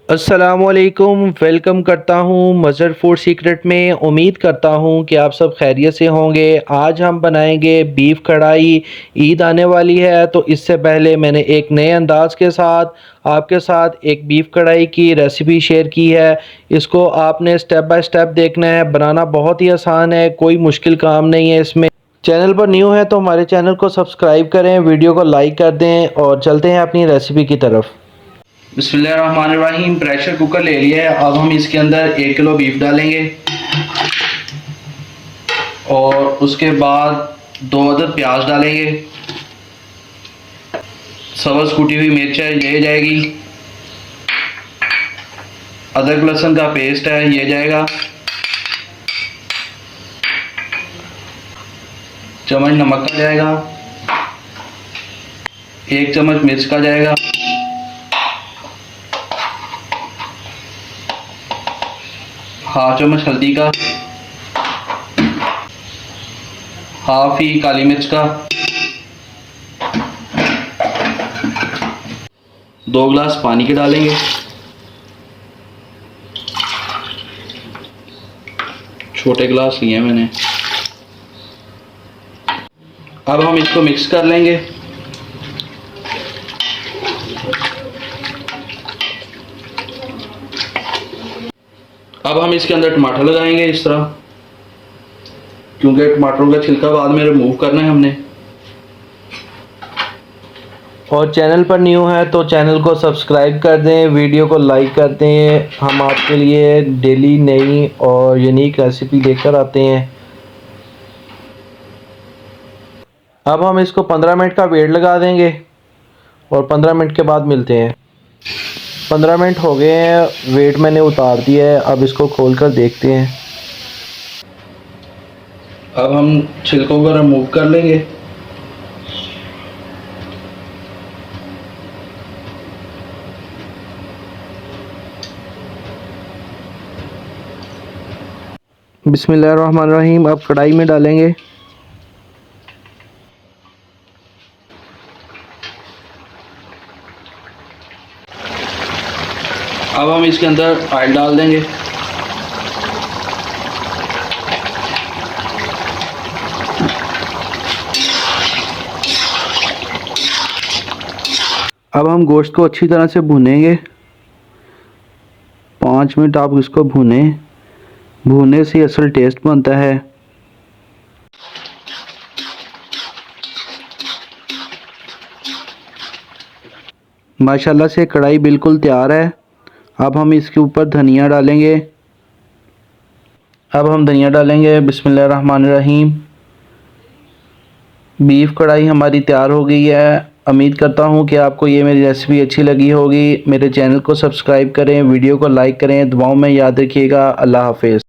अस्सलामुअलैकुम, वेलकम करता हूँ मज़र फूड सीक्रेट में। उम्मीद करता हूँ कि आप सब खैरियत से होंगे। आज हम बनाएंगे बीफ कढ़ाई। ईद आने वाली है तो इससे पहले मैंने एक नए अंदाज के साथ आपके साथ एक बीफ कढ़ाई की रेसिपी शेयर की है। इसको आपने स्टेप बाय स्टेप देखना है, बनाना बहुत ही आसान है, कोई मुश्किल काम नहीं है इसमें। चैनल पर न्यू है तो हमारे चैनल को सब्सक्राइब करें, वीडियो को लाइक कर दें और चलते हैं अपनी रेसिपी की तरफ। बिस्मिल्लाहिर्रहमानिर्रहीम। प्रेशर कुकर ले लिया है। अब हम इसके अंदर 1 किलो बीफ डालेंगे और उसके बाद 2 अदद प्याज डालेंगे। सब्ज़ कुटी हुई मिर्च है, ये जाएगी। अदरक लहसुन का पेस्ट है, ये जाएगा। चम्मच नमक का जाएगा। 1 चम्मच मिर्च का जाएगा। हाफ चम्मच हल्दी का, हाफ ही काली मिर्च का, 2 गिलास पानी के डालेंगे। छोटे गिलास लिए मैंने। अब हम इसको मिक्स कर लेंगे। अब हम इसके अंदर टमाटर लगाएंगे इस तरह, क्योंकि टमाटरों का छिलका बाद में रिमूव करना है हमने। और चैनल पर न्यू है तो चैनल को सब्सक्राइब कर दें, वीडियो को लाइक कर दें। हम आपके लिए डेली नई और यूनिक रेसिपी लेकर आते हैं। अब हम इसको 15 मिनट का वेट लगा देंगे और 15 मिनट के बाद मिलते हैं। 15 मिनट हो गए हैं, वेट मैंने उतार दिया है। अब इसको खोल कर देखते हैं। अब हम छिलकों को रिमूव कर लेंगे। बिस्मिल्लाहिर्रहमानिर्रहीम। अब कढ़ाई में डालेंगे। अब हम इसके अंदर ऑयल डाल देंगे। अब हम गोश्त को अच्छी तरह से भूनेंगे। 5 मिनट आप इसको भूनें, भूनने से असल टेस्ट बनता है। माशाल्लाह से कढ़ाई बिल्कुल तैयार है। अब हम इसके ऊपर धनिया डालेंगे। अब हम धनिया डालेंगे। बिस्मिल्लाहिर्रहमानिर्रहीम। बीफ कढ़ाई हमारी तैयार हो गई है। उम्मीद करता हूँ कि आपको ये मेरी रेसिपी अच्छी लगी होगी। मेरे चैनल को सब्सक्राइब करें, वीडियो को लाइक करें, दुआओं में याद रखिएगा। अल्लाह हाफ़िज़।